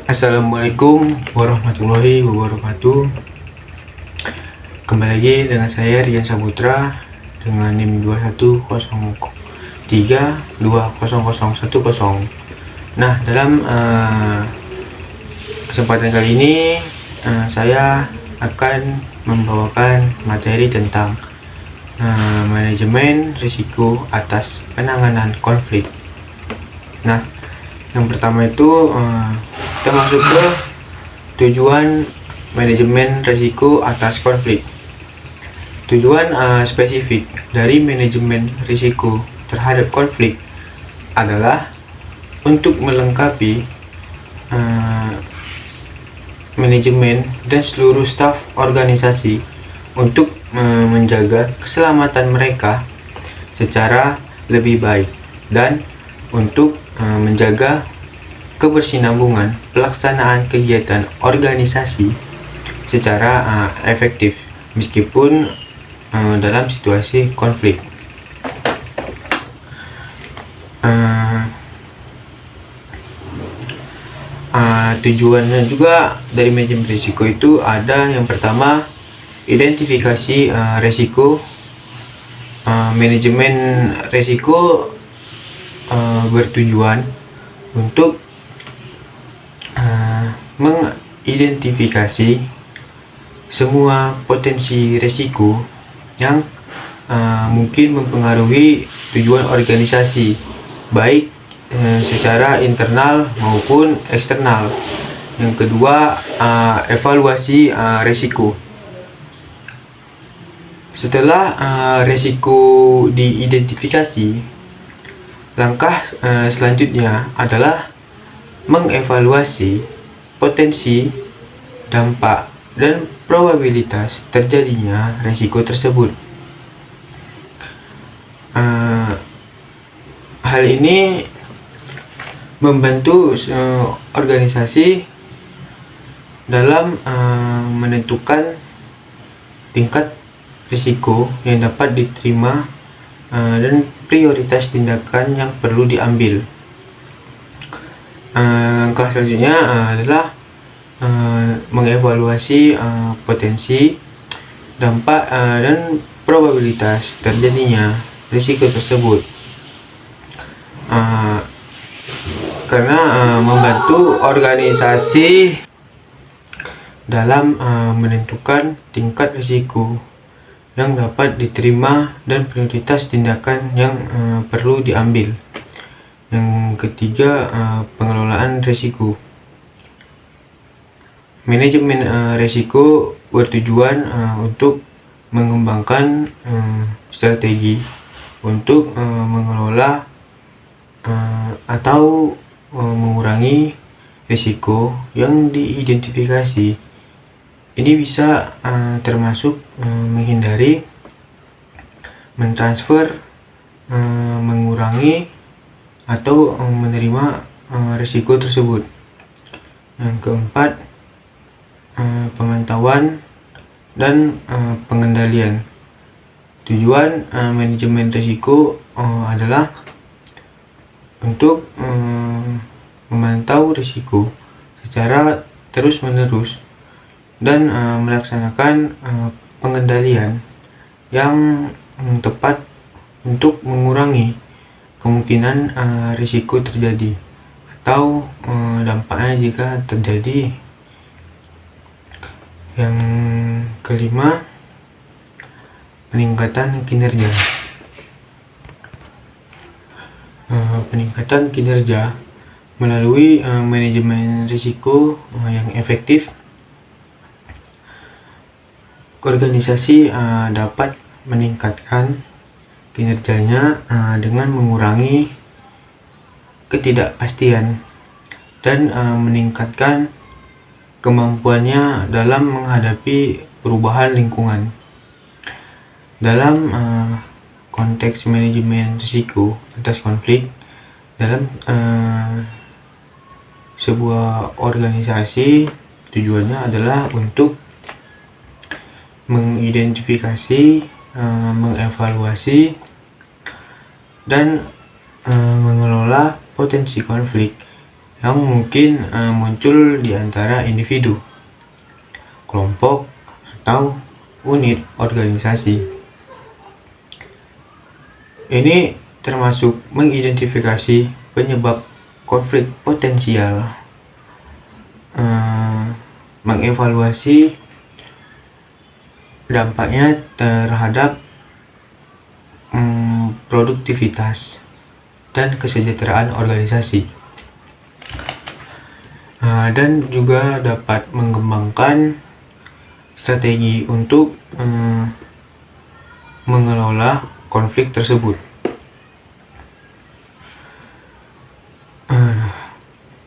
Assalamualaikum warahmatullahi wabarakatuh. Kembali lagi dengan saya Rian Saputra dengan NIM 2103200010. Nah, dalam kesempatan kali ini saya akan membawakan materi tentang manajemen risiko atas penanganan konflik. Nah, yang pertama itu kita masuk ke tujuan manajemen risiko atas konflik. Tujuan spesifik dari manajemen risiko terhadap konflik adalah untuk melengkapi manajemen dan seluruh staf organisasi untuk menjaga keselamatan mereka secara lebih baik dan untuk menjaga kebersinambungan pelaksanaan kegiatan organisasi secara efektif meskipun dalam situasi konflik. Tujuannya juga dari manajemen risiko itu ada yang pertama, identifikasi risiko. Manajemen risiko bertujuan untuk mengidentifikasi semua potensi risiko yang mungkin mempengaruhi tujuan organisasi, baik secara internal maupun eksternal. Yang kedua, evaluasi risiko. Setelah risiko diidentifikasi, langkah selanjutnya adalah mengevaluasi potensi, dampak, dan probabilitas terjadinya risiko tersebut. Hal ini membantu organisasi dalam menentukan tingkat risiko yang dapat diterima dan prioritas tindakan yang perlu diambil. Langkah selanjutnya adalah mengevaluasi potensi, dampak, dan probabilitas terjadinya risiko tersebut. Karena membantu organisasi dalam menentukan tingkat risiko yang dapat diterima dan prioritas tindakan yang perlu diambil. Yang ketiga, pengelolaan risiko. Manajemen risiko bertujuan untuk mengembangkan strategi untuk mengelola atau mengurangi risiko yang diidentifikasi. Ini bisa termasuk menghindari, mentransfer, mengurangi, atau menerima risiko tersebut. Yang keempat, pemantauan dan pengendalian. Tujuan manajemen risiko adalah untuk memantau risiko secara terus-menerus dan melaksanakan pengendalian yang tepat untuk mengurangi kemungkinan risiko terjadi atau dampaknya jika terjadi. Yang kelima, peningkatan kinerja. Peningkatan kinerja melalui manajemen risiko yang efektif, organisasi dapat meningkatkan kinerjanya dengan mengurangi ketidakpastian dan meningkatkan kemampuannya dalam menghadapi perubahan lingkungan. Dalam konteks manajemen risiko atas konflik dalam sebuah organisasi, tujuannya adalah untuk mengidentifikasi, mengevaluasi, dan mengelola potensi konflik yang mungkin muncul di antara individu, kelompok, atau unit organisasi. Ini termasuk mengidentifikasi penyebab konflik potensial, mengevaluasi dampaknya terhadap produktivitas dan kesejahteraan organisasi, dan juga dapat mengembangkan strategi untuk mengelola konflik tersebut.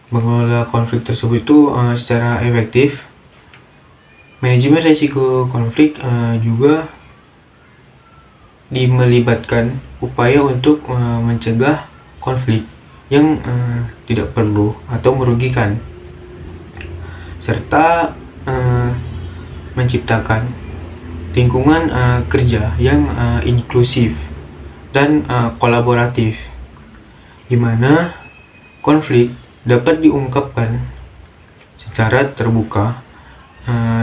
Mengelola konflik tersebut itu secara efektif. Manajemen risiko konflik juga melibatkan upaya untuk mencegah konflik yang tidak perlu atau merugikan, serta menciptakan lingkungan kerja yang inklusif dan kolaboratif, di mana konflik dapat diungkapkan secara terbuka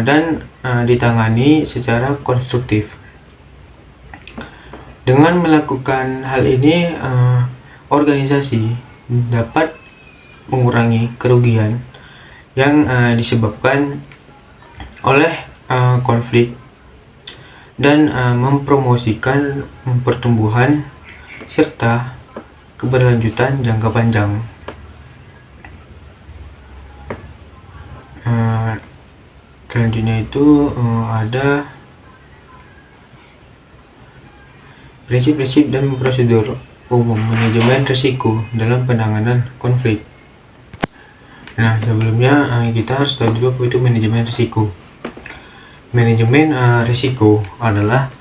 dan ditangani secara konstruktif. Dengan melakukan hal ini, organisasi dapat mengurangi kerugian yang disebabkan oleh konflik dan mempromosikan pertumbuhan serta keberlanjutan jangka panjang. Selanjutnya itu ada prinsip-prinsip dan prosedur umum manajemen risiko dalam penanganan konflik. Nah, sebelumnya kita harus tahu dulu apa itu manajemen risiko. Manajemen risiko adalah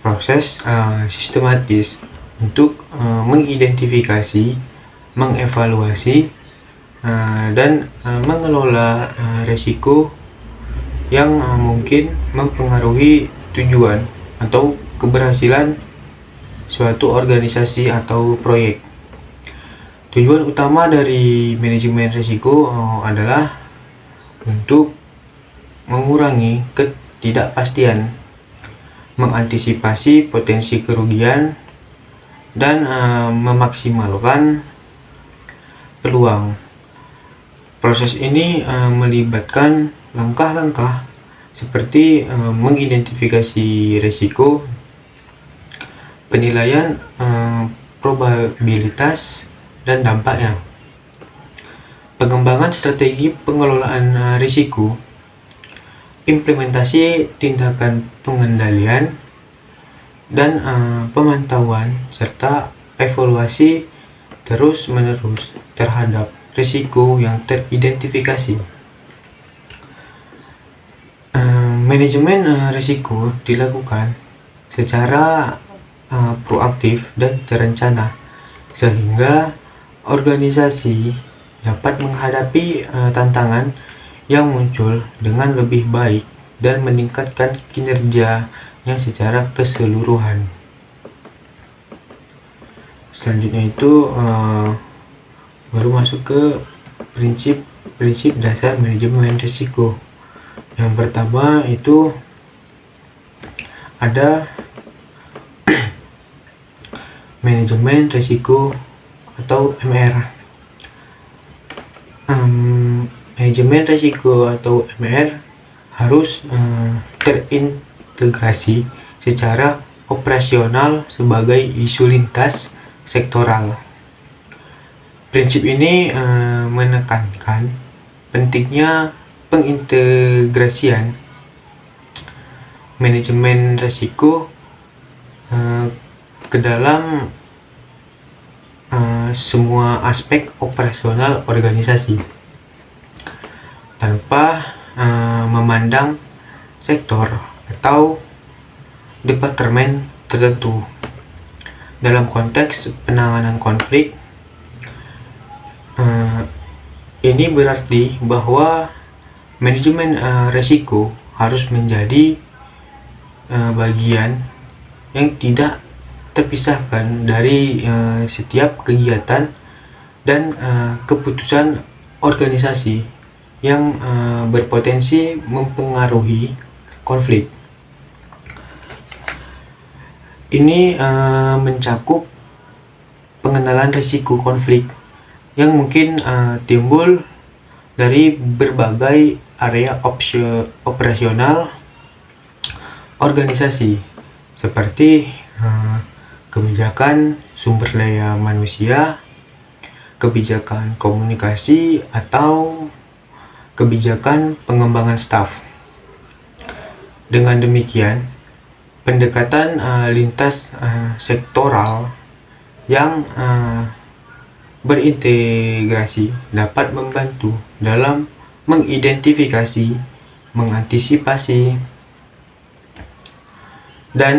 proses sistematis untuk mengidentifikasi, mengevaluasi, dan mengelola risiko yang mungkin mempengaruhi tujuan atau keberhasilan suatu organisasi atau proyek. Tujuan utama dari manajemen risiko adalah untuk mengurangi ketidakpastian, mengantisipasi potensi kerugian, dan memaksimalkan peluang. Proses ini melibatkan langkah-langkah seperti mengidentifikasi risiko, penilaian probabilitas dan dampaknya, pengembangan strategi pengelolaan risiko, implementasi tindakan pengendalian, dan pemantauan serta evaluasi terus-menerus terhadap risiko yang teridentifikasi. Manajemen risiko dilakukan secara proaktif dan terencana sehingga organisasi dapat menghadapi tantangan yang muncul dengan lebih baik dan meningkatkan kinerjanya secara keseluruhan. Selanjutnya itu baru masuk ke prinsip dasar manajemen risiko. Yang pertama itu ada manajemen risiko atau MR. Manajemen risiko atau MR harus terintegrasi secara operasional sebagai isu lintas sektoral. Prinsip ini menekankan pentingnya pengintegrasian manajemen risiko ke dalam semua aspek operasional organisasi tanpa memandang sektor atau departemen tertentu. Dalam konteks penanganan konflik, ini berarti bahwa manajemen risiko harus menjadi bagian yang tidak terpisahkan dari setiap kegiatan dan keputusan organisasi yang berpotensi mempengaruhi konflik. Ini mencakup pengenalan risiko konflik yang mungkin timbul dari berbagai area operasional organisasi, seperti kebijakan sumber daya manusia, kebijakan komunikasi, atau kebijakan pengembangan staf. Dengan demikian, pendekatan lintas sektoral yang berintegrasi dapat membantu dalam mengidentifikasi, mengantisipasi, dan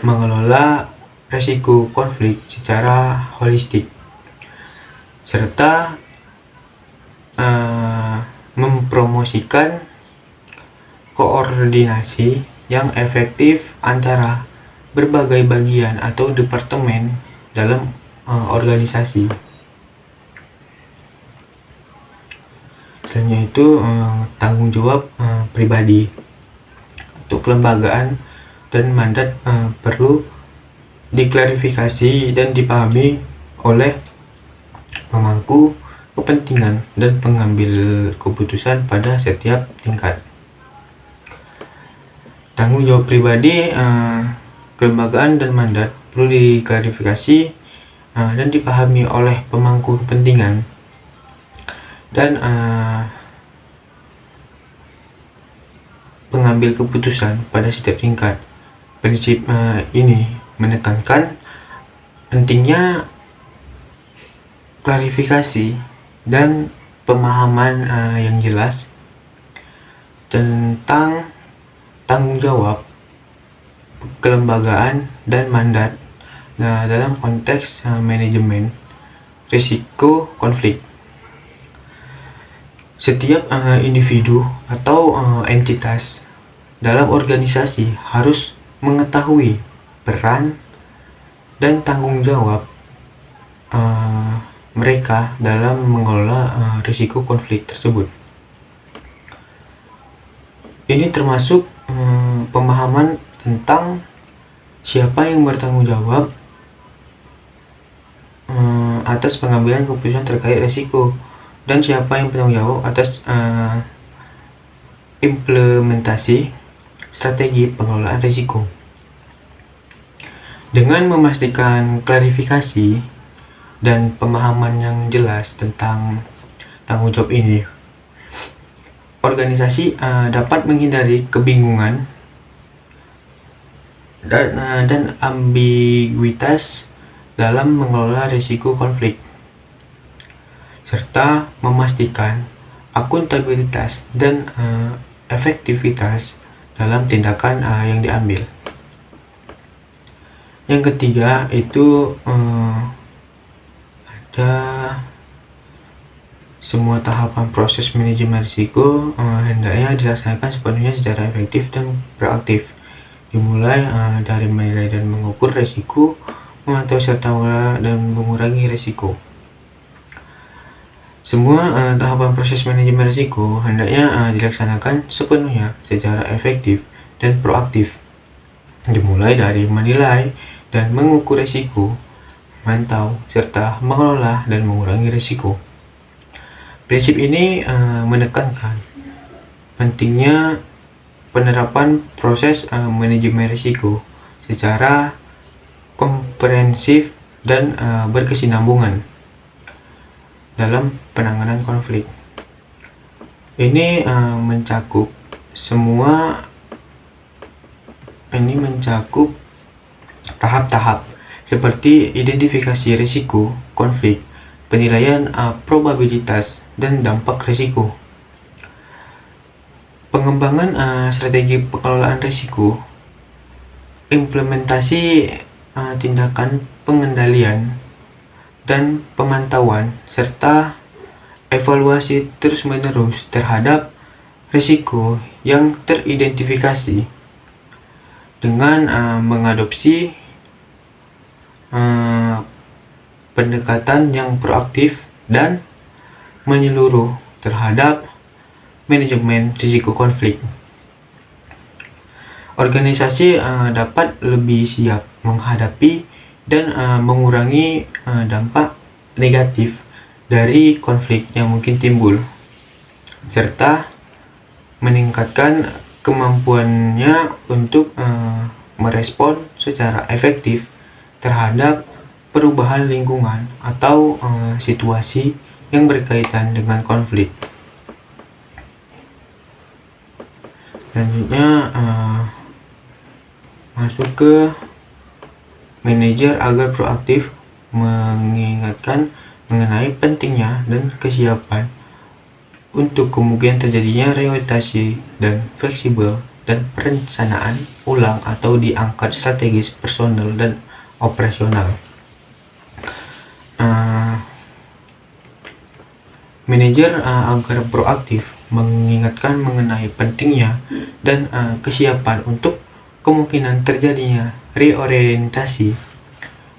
mengelola risiko konflik secara holistik, serta mempromosikan koordinasi yang efektif antara berbagai bagian atau departemen dalam organisasi. Selanjutnya itu tanggung jawab pribadi. Untuk kelembagaan dan mandat perlu diklarifikasi dan dipahami oleh pemangku kepentingan dan pengambil keputusan pada setiap tingkat. Tanggung jawab pribadi, kelembagaan dan mandat perlu diklarifikasi dan dipahami oleh pemangku kepentingan dan pengambil keputusan pada setiap tingkat. Prinsip ini menekankan pentingnya klarifikasi dan pemahaman yang jelas tentang tanggung jawab, kelembagaan, dan mandat dalam konteks manajemen risiko konflik. Setiap individu atau entitas dalam organisasi harus mengetahui peran dan tanggung jawab mereka dalam mengelola risiko konflik tersebut. Ini termasuk pemahaman tentang siapa yang bertanggung jawab atas pengambilan keputusan terkait risiko dan siapa yang bertanggung jawab atas implementasi strategi pengelolaan risiko. Dengan memastikan klarifikasi dan pemahaman yang jelas tentang tanggung jawab ini, organisasi dapat menghindari kebingungan dan ambiguitas dalam mengelola risiko konflik, serta memastikan akuntabilitas dan efektivitas dalam tindakan yang diambil. Yang ketiga itu ada semua tahapan proses manajemen risiko hendaknya dilaksanakan sepenuhnya secara efektif dan proaktif, dimulai dari menilai dan mengukur risiko, memantau serta mengelola dan mengurangi risiko. Semua tahapan proses manajemen risiko hendaknya dilaksanakan sepenuhnya secara efektif dan proaktif, dimulai dari menilai dan mengukur risiko, memantau serta mengelola dan mengurangi risiko. Prinsip ini menekankan pentingnya penerapan proses manajemen risiko secara komprehensif dan berkesinambungan dalam penanganan konflik. Ini mencakup tahap-tahap seperti identifikasi risiko konflik, penilaian probabilitas dan dampak risiko, pengembangan strategi pengelolaan risiko, implementasi tindakan pengendalian dan pemantauan, serta evaluasi terus-menerus terhadap risiko yang teridentifikasi dengan mengadopsi pendekatan yang proaktif dan menyeluruh terhadap manajemen risiko konflik. Organisasi dapat lebih siap menghadapi dan mengurangi dampak negatif dari konflik yang mungkin timbul, serta meningkatkan kemampuannya untuk merespon secara efektif terhadap perubahan lingkungan atau situasi yang berkaitan dengan konflik. Selanjutnya masuk ke manajer agar proaktif, mengingatkan mengenai pentingnya dan kesiapan untuk kemungkinan terjadinya reorientasi dan fleksibel dan perencanaan ulang atau diangkat strategis personel dan operasional. Manajer agar proaktif, mengingatkan mengenai pentingnya dan kesiapan untuk kemungkinan terjadinya reorientasi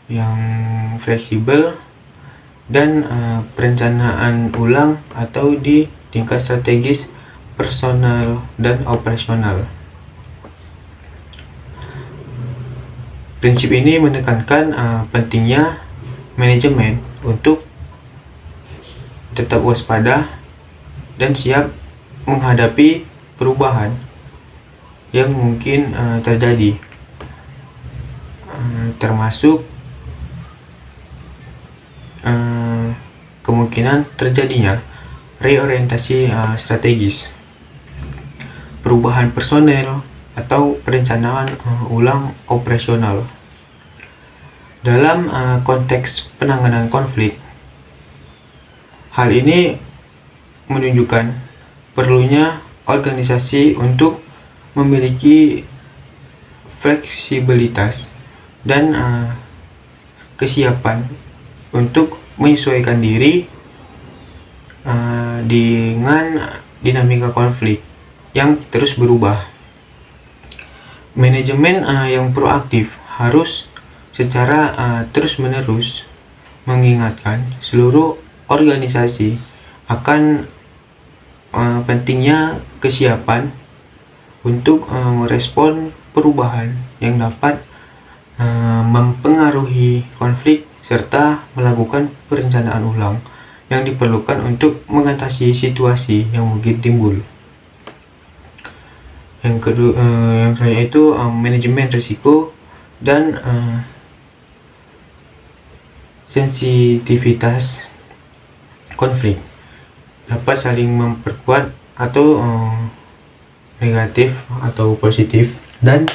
yang fleksibel dan perencanaan ulang atau di tingkat strategis, personal, dan operasional. Prinsip ini menekankan pentingnya manajemen untuk tetap waspada dan siap menghadapi perubahan yang mungkin terjadi, termasuk kemungkinan terjadinya reorientasi strategis, perubahan personel, atau perencanaan ulang operasional. Dalam konteks penanganan konflik, hal ini menunjukkan perlunya organisasi untuk memiliki fleksibilitas dan kesiapan untuk menyesuaikan diri dengan dinamika konflik yang terus berubah. Manajemen yang proaktif harus secara terus-menerus mengingatkan seluruh organisasi akan pentingnya kesiapan untuk merespon perubahan yang dapat mempengaruhi konflik serta melakukan perencanaan ulang yang diperlukan untuk mengatasi situasi yang mungkin timbul. Yang kedua, yang selanjutnya itu manajemen risiko dan sensitivitas konflik dapat saling memperkuat atau negatif atau positif, dan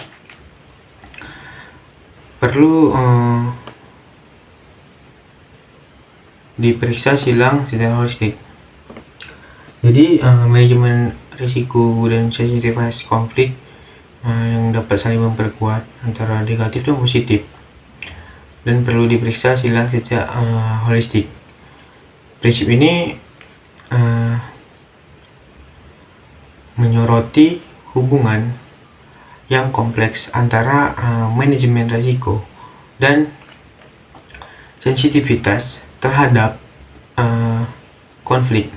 perlu diperiksa silang secara holistik. Jadi manajemen risiko dan sensitivitas konflik yang dapat saling memperkuat antara negatif dan positif, dan perlu diperiksa silang secara holistik. Prinsip ini menyoroti hubungan yang kompleks antara manajemen risiko dan sensitivitas terhadap konflik.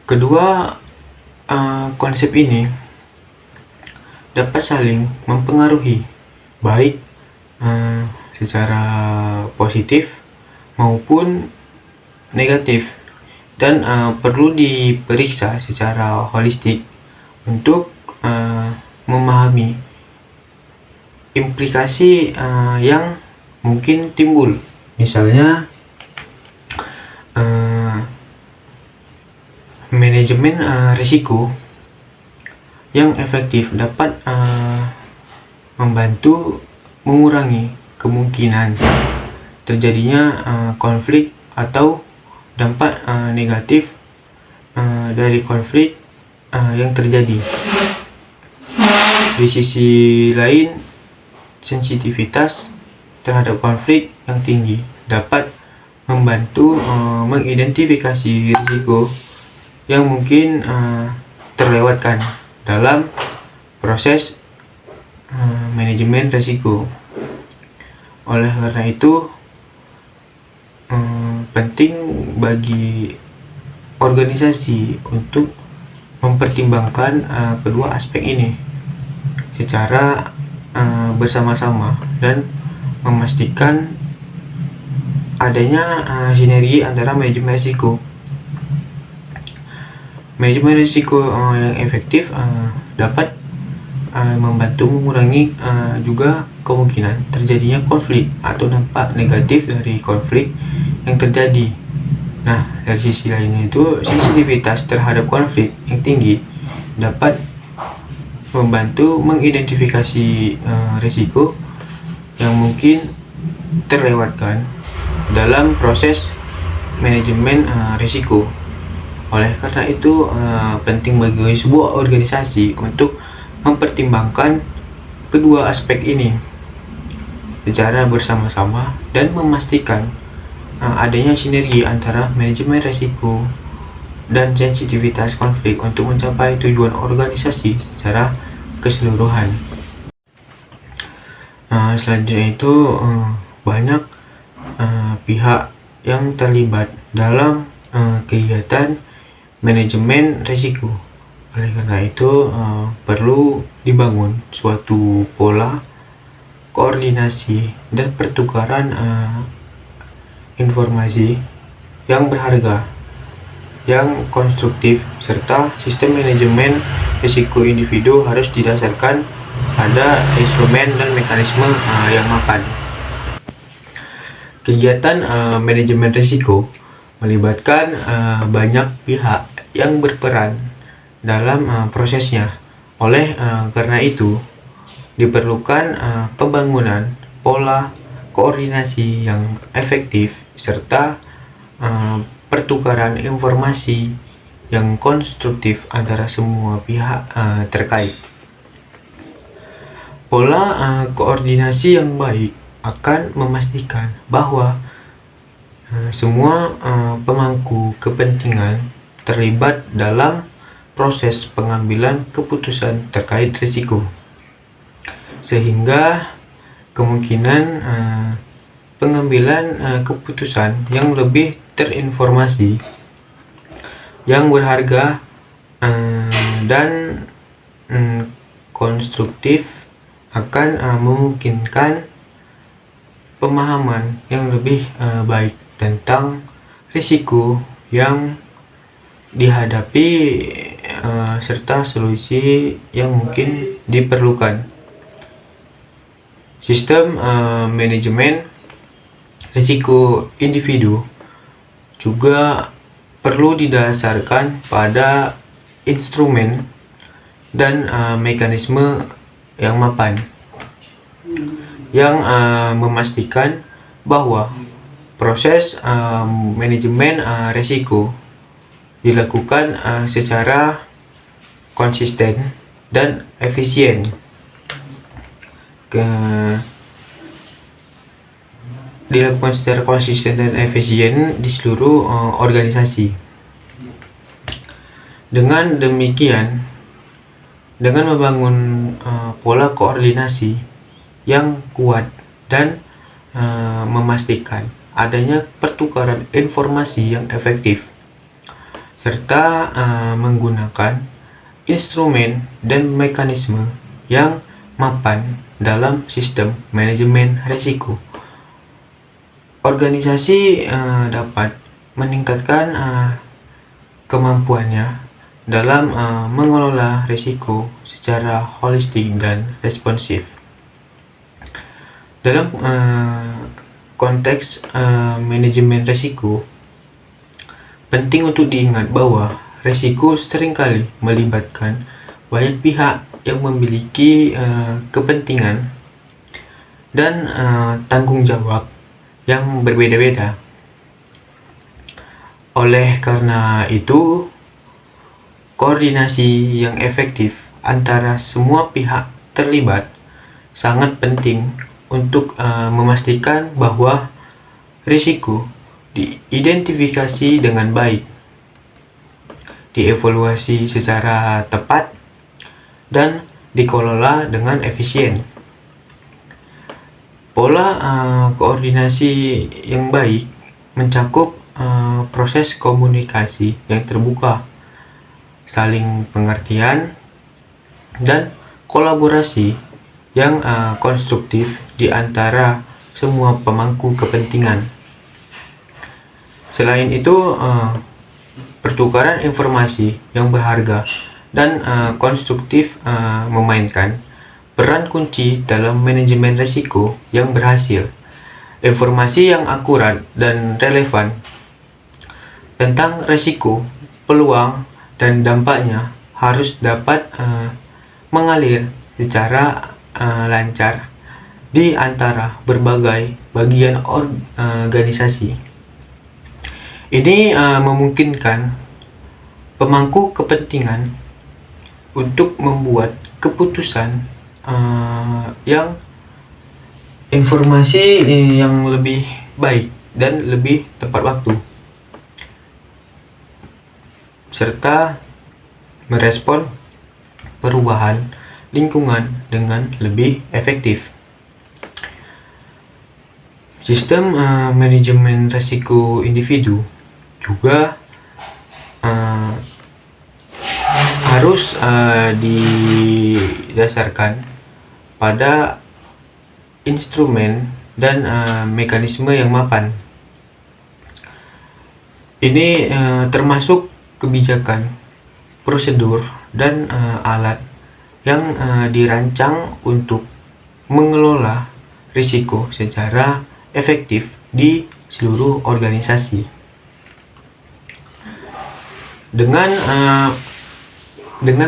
Kedua konsep ini dapat saling mempengaruhi, baik secara positif maupun negatif, dan perlu diperiksa secara holistik untuk memahami implikasi yang mungkin timbul. Misalnya manajemen risiko yang efektif dapat membantu mengurangi kemungkinan terjadinya konflik atau dampak negatif dari konflik yang terjadi. Di sisi lain, sensitivitas terhadap konflik yang tinggi dapat membantu mengidentifikasi risiko yang mungkin terlewatkan dalam proses manajemen risiko. Oleh karena itu, penting bagi organisasi untuk mempertimbangkan kedua aspek ini secara bersama-sama dan memastikan adanya sinergi antara manajemen risiko. Manajemen risiko yang efektif dapat membantu mengurangi juga kemungkinan terjadinya konflik atau dampak negatif dari konflik yang terjadi. Nah, dari sisi lainnya itu sensitivitas terhadap konflik yang tinggi dapat membantu mengidentifikasi risiko yang mungkin terlewatkan dalam proses manajemen risiko. Oleh karena itu, penting bagi sebuah organisasi untuk mempertimbangkan kedua aspek ini secara bersama-sama dan memastikan adanya sinergi antara manajemen risiko dan sensitivitas konflik untuk mencapai tujuan organisasi secara keseluruhan. Selanjutnya itu banyak pihak yang terlibat dalam kegiatan manajemen risiko. Oleh karena itu perlu dibangun suatu pola koordinasi dan pertukaran informasi yang berharga, yang konstruktif, serta sistem manajemen risiko individu harus didasarkan pada instrumen dan mekanisme yang mapan. Kegiatan manajemen risiko melibatkan banyak pihak yang berperan dalam prosesnya. Oleh karena itu, diperlukan pembangunan pola koordinasi yang efektif serta pertukaran informasi yang konstruktif antara semua pihak terkait. Pola koordinasi yang baik akan memastikan bahwa semua pemangku kepentingan terlibat dalam proses pengambilan keputusan terkait risiko, sehingga kemungkinan pengambilan keputusan yang lebih terinformasi, yang berharga dan konstruktif akan memungkinkan pemahaman yang lebih baik tentang risiko yang dihadapi serta solusi yang mungkin diperlukan. Sistem manajemen risiko individu juga perlu didasarkan pada instrumen dan mekanisme yang mapan, yang memastikan bahwa proses manajemen risiko dilakukan secara konsisten dan efisien. Dilakukan secara konsisten dan efisien di seluruh organisasi. Dengan demikian, dengan membangun pola koordinasi yang kuat dan memastikan adanya pertukaran informasi yang efektif, serta menggunakan instrumen dan mekanisme yang mapan dalam sistem manajemen risiko, organisasi dapat meningkatkan kemampuannya dalam mengelola risiko secara holistik dan responsif. Dalam konteks manajemen risiko, penting untuk diingat bahwa risiko seringkali melibatkan banyak pihak yang memiliki kepentingan dan tanggung jawab yang berbeda-beda. Oleh karena itu, koordinasi yang efektif antara semua pihak terlibat sangat penting untuk memastikan bahwa risiko diidentifikasi dengan baik, dievaluasi secara tepat, dan dikelola dengan efisien. Pola koordinasi yang baik mencakup proses komunikasi yang terbuka, saling pengertian, dan kolaborasi yang konstruktif di antara semua pemangku kepentingan. Selain itu, pertukaran informasi yang berharga dan konstruktif memainkan peran kunci dalam manajemen risiko yang berhasil. Informasi yang akurat dan relevan tentang risiko, peluang, dan dampaknya harus dapat mengalir secara lancar di antara berbagai bagian organisasi. Ini memungkinkan pemangku kepentingan untuk membuat keputusan yang informasi yang lebih baik dan lebih tepat waktu, serta merespon perubahan lingkungan dengan lebih efektif. Sistem manajemen risiko individu juga harus didasarkan pada instrumen dan mekanisme yang mapan. Ini termasuk kebijakan, prosedur, dan alat yang dirancang untuk mengelola risiko secara efektif di seluruh organisasi. Dengan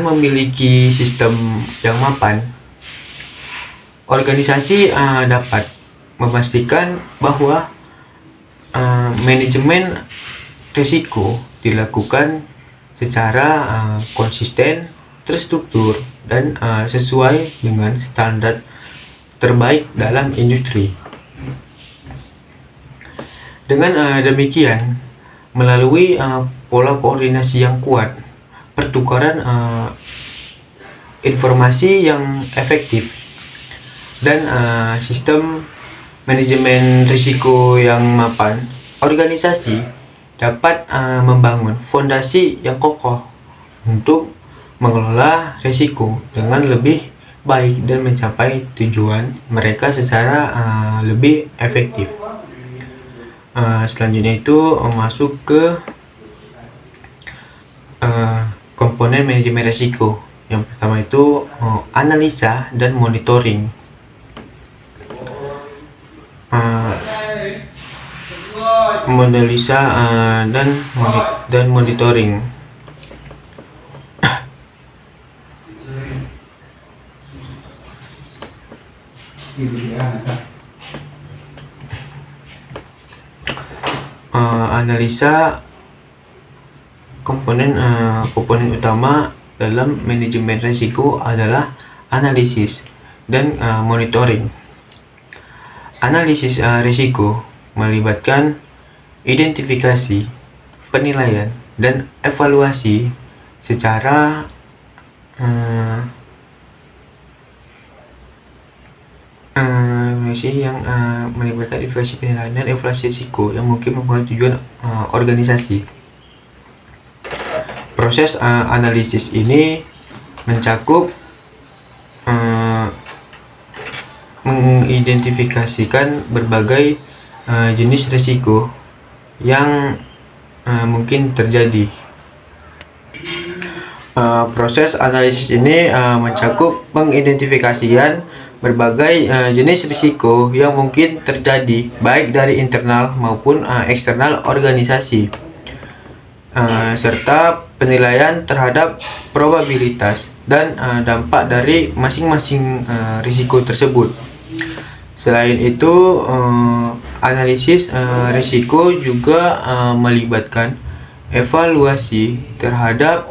memiliki sistem yang mapan, organisasi dapat memastikan bahwa manajemen risiko dilakukan secara konsisten, terstruktur, dan sesuai dengan standar terbaik dalam industri. Dengan demikian, melalui pola koordinasi yang kuat, pertukaran informasi yang efektif, dan sistem manajemen risiko yang mapan, organisasi dapat membangun fondasi yang kokoh untuk mengelola risiko dengan lebih baik dan mencapai tujuan mereka secara lebih efektif. Selanjutnya itu masuk ke komponen manajemen risiko. Yang pertama itu analisa dan monitoring. Menganalisa dan monitoring. Analisa komponen utama dalam manajemen risiko adalah analisis dan monitoring. Analisis risiko melibatkan identifikasi, penilaian, dan evaluasi secara yang melibatkan evaluasi penilaian dan evaluasi risiko yang mungkin mempengaruhi tujuan organisasi. Proses analisis ini mencakup mengidentifikasikan berbagai jenis risiko yang mungkin terjadi. Proses analisis ini mencakup mengidentifikasikan berbagai jenis risiko yang mungkin terjadi baik dari internal maupun eksternal organisasi, serta penilaian terhadap probabilitas dan dampak dari masing-masing risiko tersebut. Selain itu, analisis risiko juga melibatkan evaluasi terhadap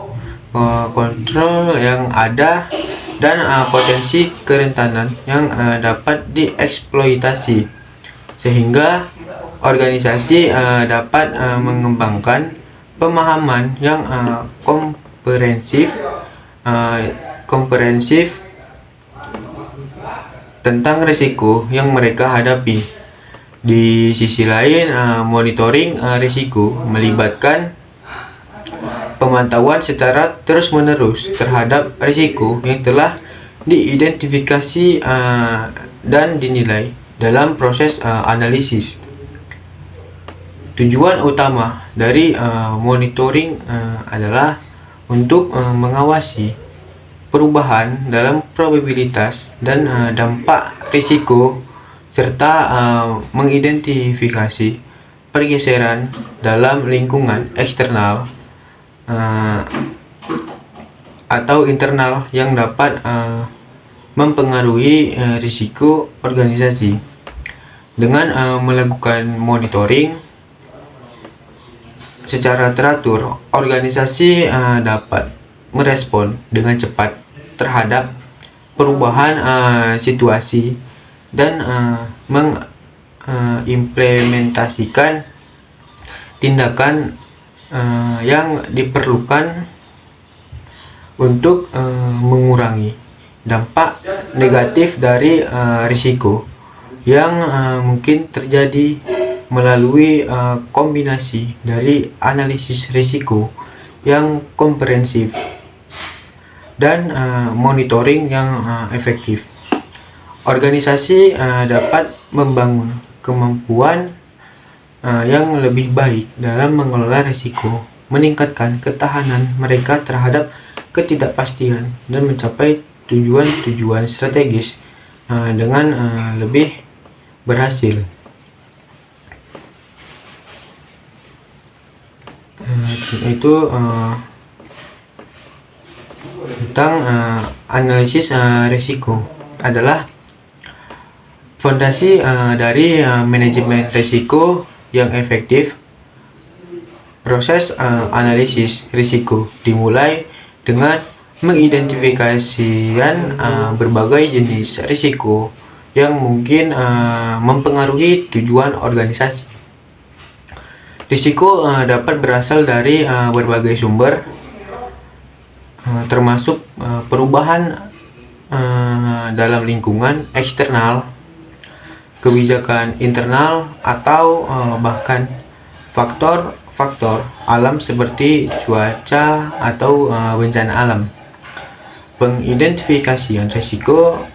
kontrol yang ada dan potensi kerentanan yang dapat dieksploitasi, sehingga organisasi dapat mengembangkan pemahaman yang komprehensif tentang risiko yang mereka hadapi. Di sisi lain, monitoring risiko melibatkan pemantauan secara terus-menerus terhadap risiko yang telah diidentifikasi dan dinilai dalam proses analisis. Tujuan utama dari monitoring adalah untuk mengawasi perubahan dalam probabilitas dan dampak risiko, serta mengidentifikasi pergeseran dalam lingkungan eksternal atau internal yang dapat mempengaruhi risiko organisasi. Dengan melakukan monitoring secara teratur, organisasi dapat merespon dengan cepat terhadap perubahan situasi dan mengimplementasikan tindakan yang diperlukan untuk mengurangi dampak negatif dari risiko yang mungkin terjadi melalui kombinasi dari analisis risiko yang komprehensif dan monitoring yang efektif. Organisasi dapat membangun kemampuan yang lebih baik dalam mengelola risiko, meningkatkan ketahanan mereka terhadap ketidakpastian, dan mencapai tujuan-tujuan strategis dengan lebih berhasil. Itu tentang analisis risiko adalah fondasi dari manajemen risiko yang efektif. Proses analisis risiko dimulai dengan mengidentifikasikan berbagai jenis risiko yang mungkin mempengaruhi tujuan organisasi. Risiko dapat berasal dari berbagai sumber, termasuk perubahan dalam lingkungan eksternal, kebijakan internal, atau bahkan faktor-faktor alam seperti cuaca atau bencana alam. Pengidentifikasian risiko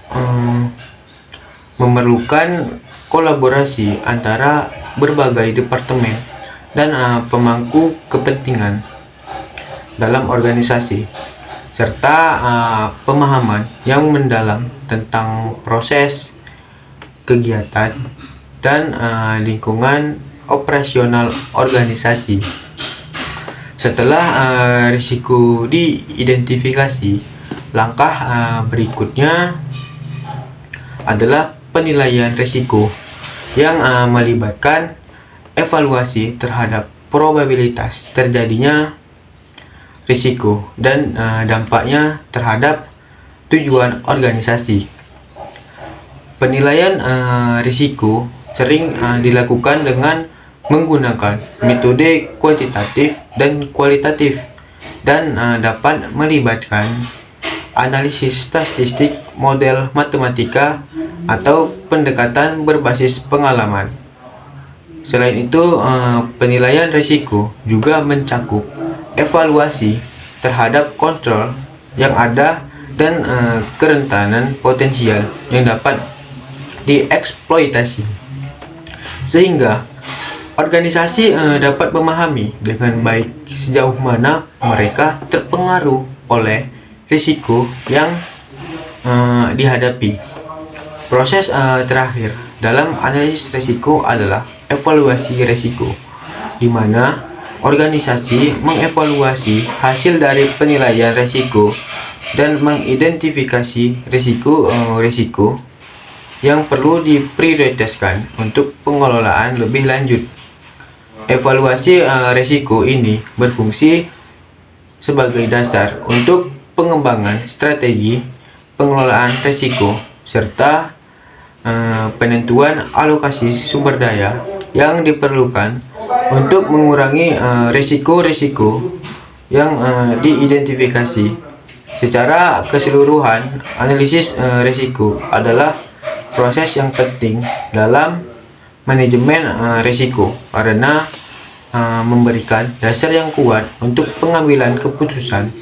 memerlukan kolaborasi antara berbagai departemen dan pemangku kepentingan dalam organisasi, serta pemahaman yang mendalam tentang proses, kegiatan, dan lingkungan operasional organisasi. Setelah risiko diidentifikasi, langkah berikutnya adalah penilaian risiko yang melibatkan evaluasi terhadap probabilitas terjadinya risiko dan dampaknya terhadap tujuan organisasi. Penilaian risiko sering dilakukan dengan menggunakan metode kuantitatif dan kualitatif, dan dapat melibatkan analisis statistik, model matematika, atau pendekatan berbasis pengalaman. Selain itu, penilaian risiko juga mencakup evaluasi terhadap kontrol yang ada dan kerentanan potensial yang dapat dieksploitasi, sehingga organisasi dapat memahami dengan baik sejauh mana mereka terpengaruh oleh risiko yang dihadapi. Proses terakhir dalam analisis risiko adalah evaluasi risiko, di mana organisasi mengevaluasi hasil dari penilaian risiko dan mengidentifikasi risiko yang perlu diprioritaskan untuk pengelolaan lebih lanjut. Evaluasi risiko ini berfungsi sebagai dasar untuk pengembangan strategi pengelolaan risiko serta penentuan alokasi sumber daya yang diperlukan untuk mengurangi risiko-risiko yang diidentifikasi. Secara keseluruhan, analisis risiko adalah proses yang penting dalam manajemen risiko karena memberikan dasar yang kuat untuk pengambilan keputusan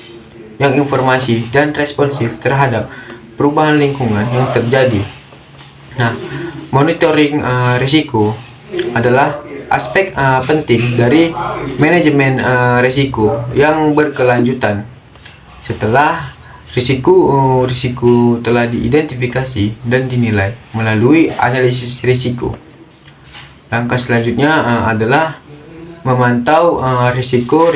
yang informasi dan responsif terhadap perubahan lingkungan yang terjadi. Nah, monitoring risiko adalah aspek penting dari manajemen risiko yang berkelanjutan. Setelah risiko telah diidentifikasi dan dinilai melalui analisis risiko, langkah selanjutnya adalah memantau risiko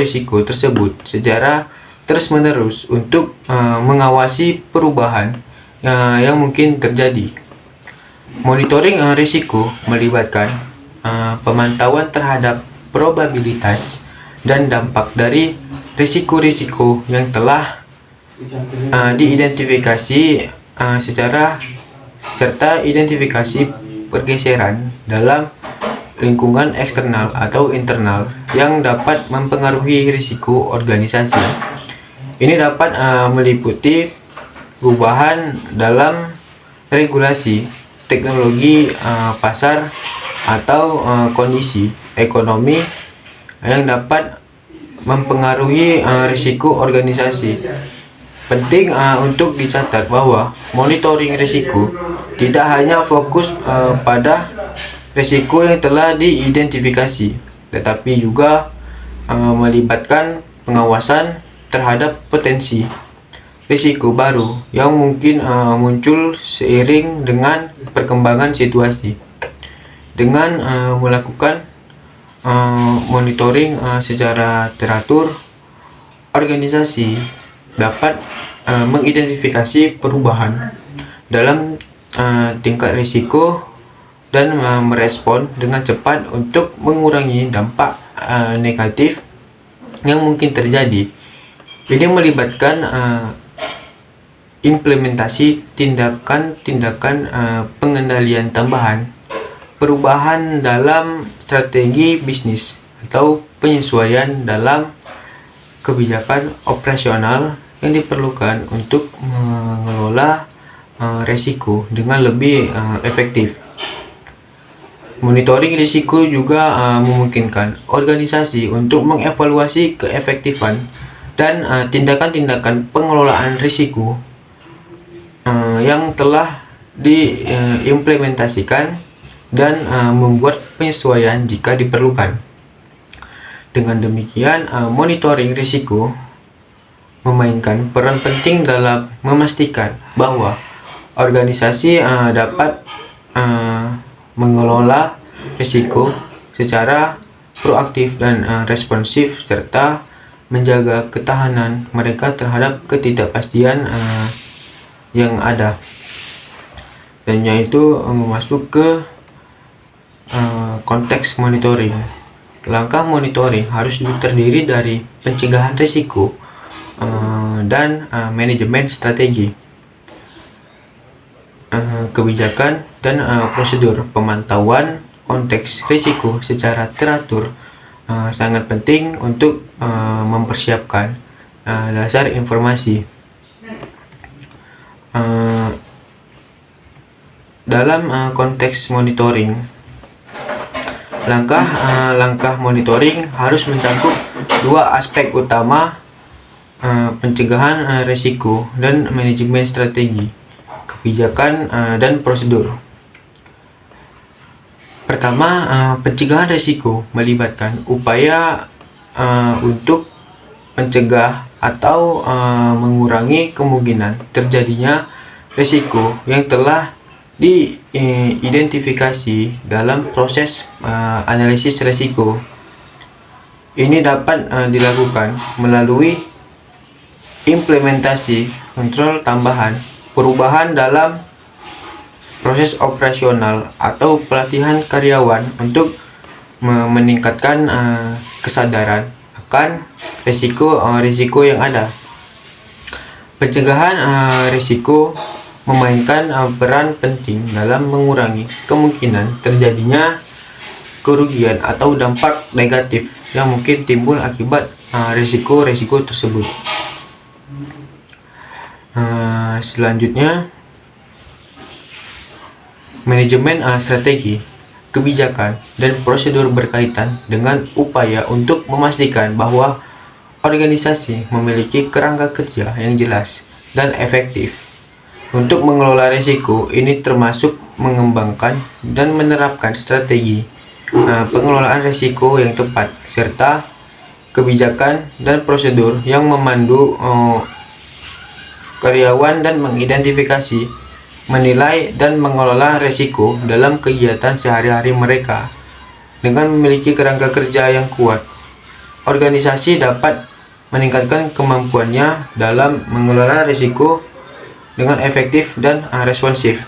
tersebut secara terus-menerus untuk mengawasi perubahan yang mungkin terjadi. Monitoring risiko melibatkan pemantauan terhadap probabilitas dan dampak dari risiko-risiko yang telah diidentifikasi serta identifikasi pergeseran dalam lingkungan eksternal atau internal yang dapat mempengaruhi risiko organisasi. Ini dapat meliputi perubahan dalam regulasi, teknologi, pasar, atau kondisi ekonomi yang dapat mempengaruhi risiko organisasi. Penting untuk dicatat bahwa monitoring risiko tidak hanya fokus pada risiko yang telah diidentifikasi, tetapi juga melibatkan pengawasan terhadap potensi risiko baru yang mungkin muncul seiring dengan perkembangan situasi. Dengan melakukan monitoring secara teratur, organisasi dapat mengidentifikasi perubahan dalam tingkat risiko dan merespon dengan cepat untuk mengurangi dampak negatif yang mungkin terjadi. Ini melibatkan implementasi tindakan-tindakan pengendalian tambahan, perubahan dalam strategi bisnis, atau penyesuaian dalam kebijakan operasional yang diperlukan untuk mengelola risiko dengan lebih efektif. Monitoring risiko juga memungkinkan organisasi untuk mengevaluasi keefektifan dan tindakan-tindakan pengelolaan risiko yang telah diimplementasikan dan membuat penyesuaian jika diperlukan. Dengan demikian, monitoring risiko memainkan peran penting dalam memastikan bahwa organisasi dapat mengelola risiko secara proaktif dan responsif, serta menjaga ketahanan mereka terhadap ketidakpastian yang ada. Dan yaitu masuk ke konteks monitoring. Langkah monitoring harus terdiri dari pencegahan risiko dan manajemen strategi, kebijakan, dan prosedur. Pemantauan konteks risiko secara teratur sangat penting untuk mempersiapkan dasar informasi. Dalam konteks monitoring, langkah monitoring harus mencakup dua aspek utama, pencegahan risiko dan manajemen strategi, kebijakan, dan prosedur. Pertama, pencegahan risiko melibatkan upaya untuk mencegah atau mengurangi kemungkinan terjadinya risiko yang telah diidentifikasi dalam proses analisis risiko. Ini dapat dilakukan melalui implementasi kontrol tambahan, perubahan dalam proses operasional, atau pelatihan karyawan untuk meningkatkan kesadaran akan risiko yang ada. Pencegahan risiko memainkan peran penting dalam mengurangi kemungkinan terjadinya kerugian atau dampak negatif yang mungkin timbul akibat risiko-risiko tersebut. Selanjutnya, manajemen strategi. kebijakan, dan prosedur berkaitan dengan upaya untuk memastikan bahwa organisasi memiliki kerangka kerja yang jelas dan efektif. Untuk mengelola risiko, ini termasuk mengembangkan dan menerapkan strategi pengelolaan risiko yang tepat, serta kebijakan dan prosedur yang memandu karyawan dan mengidentifikasi, menilai, dan mengelola risiko dalam kegiatan sehari-hari mereka. Dengan memiliki kerangka kerja yang kuat, organisasi dapat meningkatkan kemampuannya dalam mengelola risiko dengan efektif dan responsif.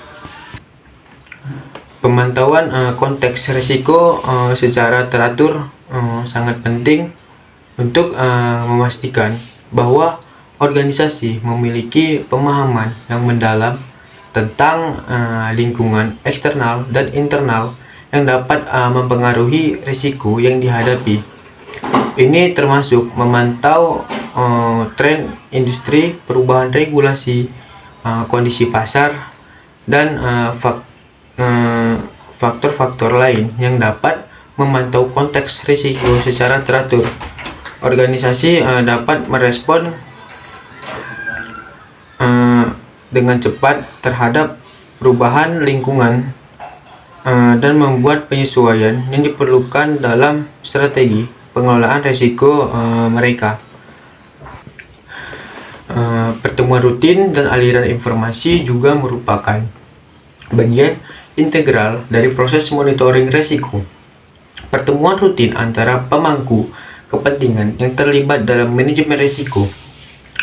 Pemantauan konteks risiko secara teratur sangat penting untuk memastikan bahwa organisasi memiliki pemahaman yang mendalam tentang lingkungan eksternal dan internal yang dapat mempengaruhi risiko yang dihadapi. Ini termasuk memantau tren industri, perubahan regulasi, kondisi pasar, dan faktor-faktor lain yang dapat memantau konteks risiko secara teratur. Organisasi dapat merespon dengan cepat terhadap perubahan lingkungan dan membuat penyesuaian yang diperlukan dalam strategi pengelolaan risiko mereka. Pertemuan rutin dan aliran informasi juga merupakan bagian integral dari proses monitoring risiko. Pertemuan rutin antara pemangku kepentingan yang terlibat dalam manajemen risiko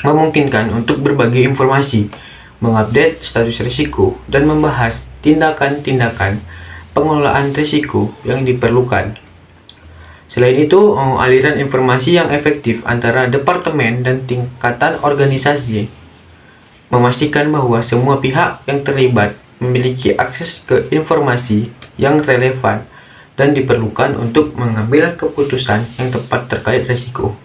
memungkinkan untuk berbagi informasi, mengupdate status risiko, dan membahas tindakan-tindakan pengelolaan risiko yang diperlukan. Selain itu, aliran informasi yang efektif antara departemen dan tingkatan organisasi memastikan bahwa semua pihak yang terlibat memiliki akses ke informasi yang relevan dan diperlukan untuk mengambil keputusan yang tepat terkait risiko.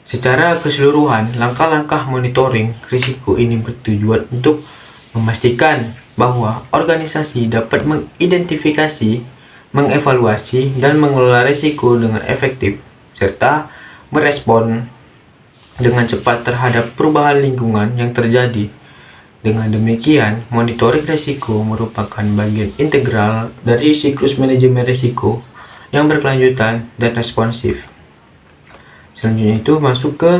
Secara keseluruhan, langkah-langkah monitoring risiko ini bertujuan untuk memastikan bahwa organisasi dapat mengidentifikasi, mengevaluasi, dan mengelola risiko dengan efektif, serta merespon dengan cepat terhadap perubahan lingkungan yang terjadi. Dengan demikian, monitoring risiko merupakan bagian integral dari siklus manajemen risiko yang berkelanjutan dan responsif. Selanjutnya itu masuk ke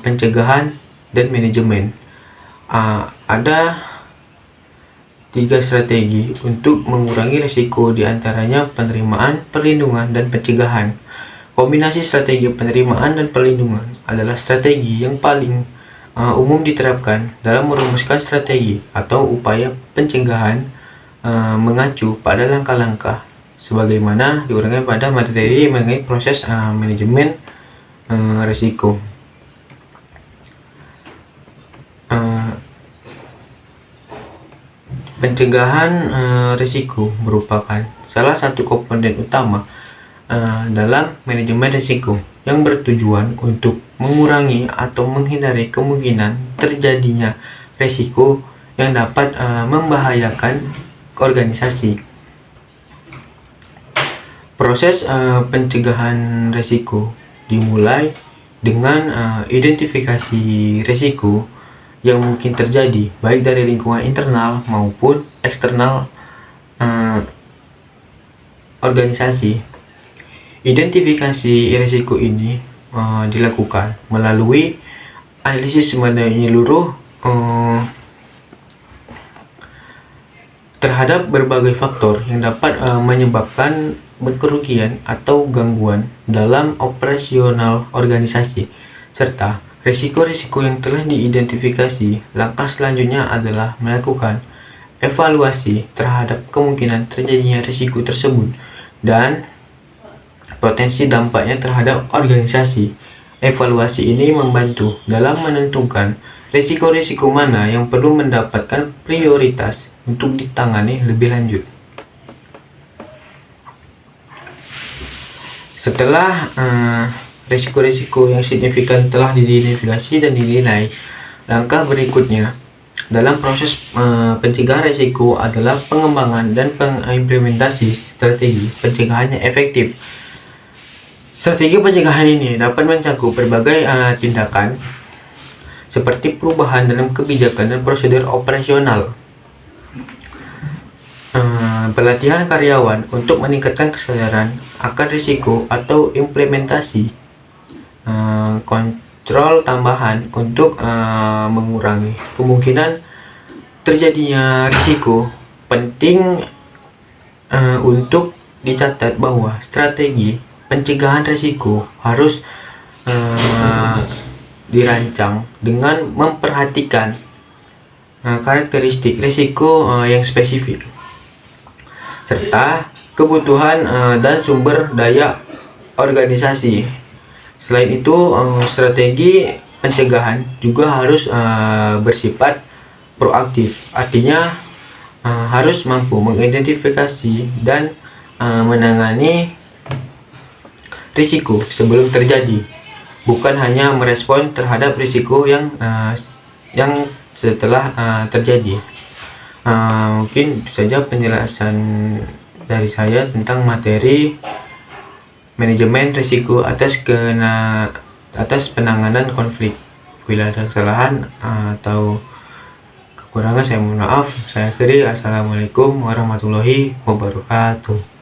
pencegahan dan manajemen. Ada 3 strategi untuk mengurangi risiko, diantaranya penerimaan, perlindungan, dan pencegahan. Kombinasi strategi penerimaan dan perlindungan adalah strategi yang paling umum diterapkan dalam merumuskan strategi atau upaya pencegahan, mengacu pada langkah-langkah sebagaimana diuraikan pada materi mengenai proses manajemen risiko. Pencegahan risiko merupakan salah satu komponen utama dalam manajemen risiko yang bertujuan untuk mengurangi atau menghindari kemungkinan terjadinya risiko yang dapat membahayakan organisasi. Proses pencegahan risiko dimulai dengan identifikasi risiko yang mungkin terjadi baik dari lingkungan internal maupun eksternal organisasi. Identifikasi risiko ini dilakukan melalui analisis menyeluruh terhadap berbagai faktor yang dapat menyebabkan kerugian atau gangguan dalam operasional organisasi, serta risiko-risiko yang telah diidentifikasi. Langkah selanjutnya adalah melakukan evaluasi terhadap kemungkinan terjadinya risiko tersebut dan potensi dampaknya terhadap organisasi. Evaluasi ini membantu dalam menentukan risiko-risiko mana yang perlu mendapatkan prioritas untuk ditangani lebih lanjut. Setelah risiko-risiko yang signifikan telah diidentifikasi dan dinilai, Langkah berikutnya dalam proses pencegahan risiko adalah pengembangan dan pengimplementasi strategi pencegahan yang efektif. Strategi pencegahan ini dapat mencakup berbagai tindakan seperti perubahan dalam kebijakan dan prosedur operasional, pelatihan karyawan untuk meningkatkan kesadaran akan risiko, atau implementasi kontrol tambahan untuk mengurangi kemungkinan terjadinya risiko. Penting untuk dicatat bahwa strategi pencegahan risiko harus dirancang dengan memperhatikan karakteristik risiko yang spesifik serta kebutuhan dan sumber daya organisasi. Selain itu, strategi pencegahan juga harus bersifat proaktif, artinya harus mampu mengidentifikasi dan menangani risiko sebelum terjadi, bukan hanya merespon terhadap risiko yang setelah terjadi. Mungkin itu saja penjelasan dari saya tentang materi manajemen risiko atas penanganan konflik. Bila ada kesalahan atau kekurangan, saya mohon maaf. Saya akhiri. Assalamualaikum warahmatullahi wabarakatuh.